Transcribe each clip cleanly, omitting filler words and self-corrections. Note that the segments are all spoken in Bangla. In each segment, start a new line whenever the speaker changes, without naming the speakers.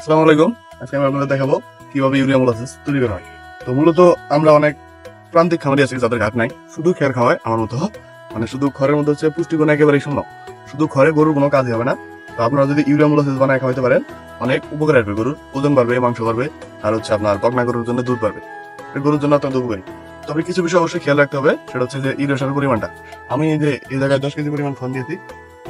আসসালামু আলাইকুম। আজকে আমি আপনাদের দেখাবো কিভাবে ইউরিয়া মোলাসিস তৈরি করা হয়। তো মূলত আমরা অনেক প্রান্তিক খামারি আছি যাদের ঘাট নাই, শুধু খের খাওয়ায় আমার মতো, মানে শুধু খড়ের মধ্যে হচ্ছে পুষ্টিগুণ একেবারেই শূন্য, শুধু খড়ে গরুর কোনো কাজই হবে না। তো আপনারা যদি ইউরিয়া মোলাসিস বানায় খাওয়াইতে পারেন অনেক উপকার আসবে, গরুর ওজন বাড়বে, মাংস বাড়বে, আর হচ্ছে আপনার বকনা গরুর জন্য দুধ বাড়বে, গরুর জন্য অত্যন্ত উপকারী। তবে কিছু বিষয় অবশ্যই খেয়াল রাখতে হবে, সেটা হচ্ছে যে ইউরিয়া সারের পরিমাণটা। আমি এই জায়গায় 10 কেজি পরিমাণ খড় দিয়েছি।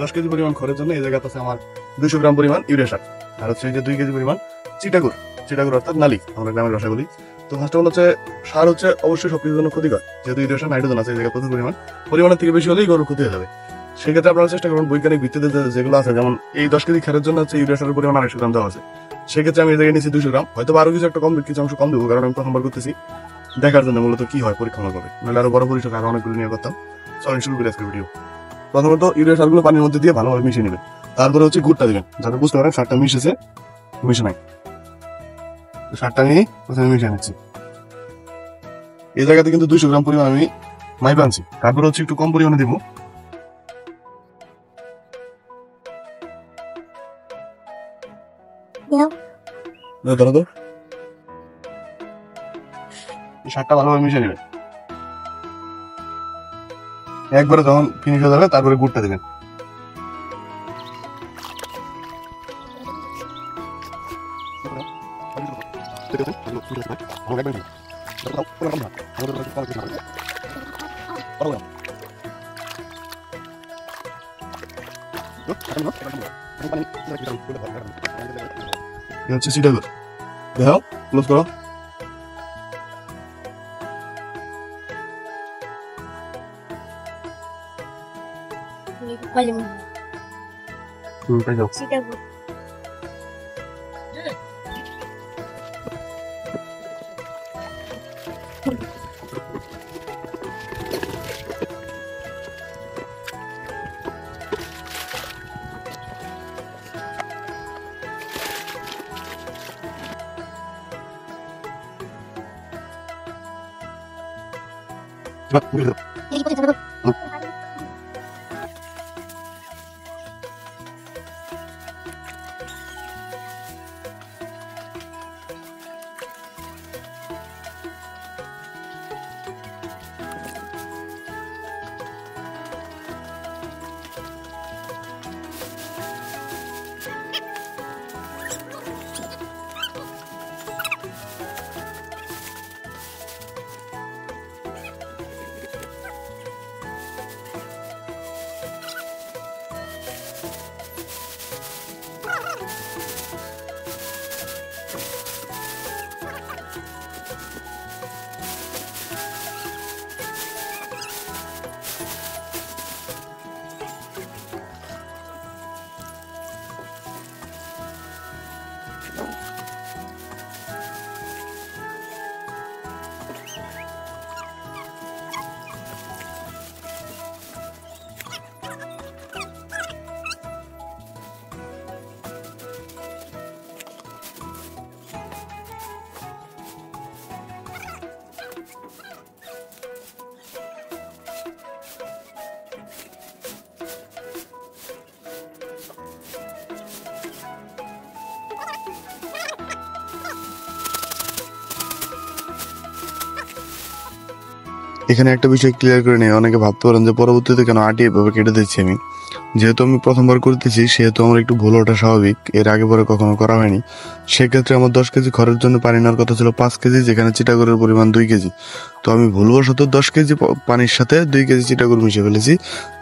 10 কেজি পরিমাণ খড়ের জন্য এই জায়গাতে আছে আমার 200 গ্রাম পরিমাণ ইউরিয়া সার, আর হচ্ছে এই যে 2 কেজি পরিমাণ চিটাগুড়, চিটাগুড় অর্থাৎ নালি আমরা গ্রামের ভাষা বলি। তো ফার্স্ট অফ অল হচ্ছে সার হচ্ছে অবশ্যই সবকিছুর জন্য ক্ষতিকর, যেহেতু ইউরিয়া সার নাইট্রোজেন আছে এই জায়গায় প্রচুর পরিমাণের থেকে বেশি হলেই গরুর ক্ষতি হয়ে যাবে। সেক্ষেত্রে আপনারা চেষ্টা করুন বৈজ্ঞানিক ভিত্তিতে যেগুলো আছে, যেমন এই 10 কেজি খারের জন্য হচ্ছে ইউরিয়া সারের পরিমাণ 250 গ্রাম দেওয়া আছে। সেক্ষেত্রে আমি এই জায়গায় নিচ্ছি 200 গ্রাম, হয়তো আরো কিছু একটা কম কিছু অংশ কম দেবো, কারণ আমি প্রথমবার করতেছি, দেখার জন্য মূলত কি হয় পরীক্ষা করবে, নাহলে আরো বড় পরিসরে আরো অনেকগুলো নিয়ে করতাম। চলেন শুরু করি আজকের ভিডিও। প্রথমত ইউরিয়া সারগুলো পানির মধ্যে দিয়ে ভালোভাবে মিশিয়ে নেবেন, তারপরে হচ্ছে গুড়টা দিবেন, যাতে বুঝতে পারেন সারটা মিশেছে মিশে নাই। সারটা নিয়ে প্রথমে মিশিয়ে নিচ্ছি। এই জায়গাতে কিন্তু 200 গ্রাম পরিমাণ আমি মাইপ আনছি, তারপরে হচ্ছে একটু কম পরিমাণে দিব। ধরো তো, সারটা ভালোভাবে মিশিয়ে নেবেন। একবারে যখন ফিনিশ হয়ে যাবে তারপরে গুড়টা দিবেন। হচ্ছে চিটাগুড়, দেখো ক্লোজ করো। এখানে একটা বিষয় ক্লিয়ার করে নেই, অনেকে ভাবতে পারেন যে পরবর্তীতে কেন আটি এভাবে কেটে দিচ্ছি আমি। যেহেতু আমি প্রথমবার করতেছি সেহেতু আমার একটু ভুল ওঠা স্বাভাবিক, এর আগে পরে কখনো করা হয়নি। সেক্ষেত্রে আমার 10 কেজি খড়ের জন্য পানি নেওয়ার কথা ছিল 5 কেজি, যেখানে চিটাগুড়ের পরিমাণ 2 কেজি। তো আমি ভুলবশত 10 কেজি পানির সাথে 2 কেজি চিটাগুড় মিশিয়ে ফেলেছি,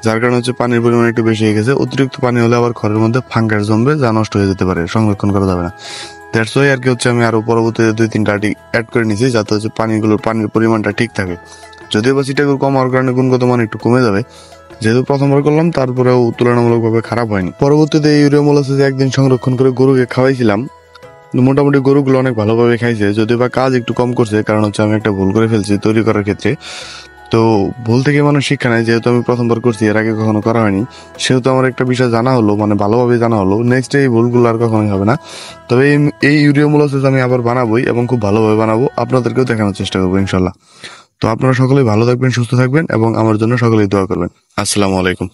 যার কারণে হচ্ছে পানির পরিমাণ একটু বেশি হয়ে গেছে। অতিরিক্ত পানি হলে আবার খড়ের মধ্যে ফাঙ্গাস জমবে, যা নষ্ট হয়ে যেতে পারে, সংরক্ষণ করা যাবে না। দ্যাটস ওয়াই আর কি হচ্ছে আমি আরো পরবর্তীতে 2-3টা আটি অ্যাড করে নিয়েছি, যাতে হচ্ছে পানির পরিমাণটা ঠিক থাকে। যদিও বা চিটাগুড় কম হওয়ার কারণে গুণগত মান একটু কমে যাবে, যেহেতু প্রথমবার করলাম, তারপরেও তুলনামূলকভাবে খারাপ হয়নি। পরবর্তীতে এই ইউরিয়া মোলাসিস একদিন সংরক্ষণ করে গরুকে খাওয়াইছিলাম, মোটামুটি গরুগুলো অনেক ভালোভাবে খাইছে, যদিও বা কাজ একটু কম করছে, কারণ হচ্ছে আমি একটা ভুল করে ফেলছি তৈরি করার ক্ষেত্রে। তো ভুল থেকে মানুষ শিক্ষা নেয়, যেহেতু আমি প্রথমবার করছি, এর আগে কখনো করা হয়নি, সেহেতু আমার একটা বিষয় জানা হলো, মানে ভালোভাবে জানা হলো। নেক্সট এই ভুলগুলো আর কখনোই হবে না। তবে এই ইউরিয়া মোলাসিস আমি আবার বানাবোই, এবং খুব ভালোভাবে বানাবো, আপনাদেরকেও দেখানোর চেষ্টা করবো ইনশাল্লাহ। তো আপনারা সকলেই ভালো থাকবেন, সুস্থ থাকবেন, এবং আমার জন্য সকলেই দোয়া করবেন। আসসালামু আলাইকুম।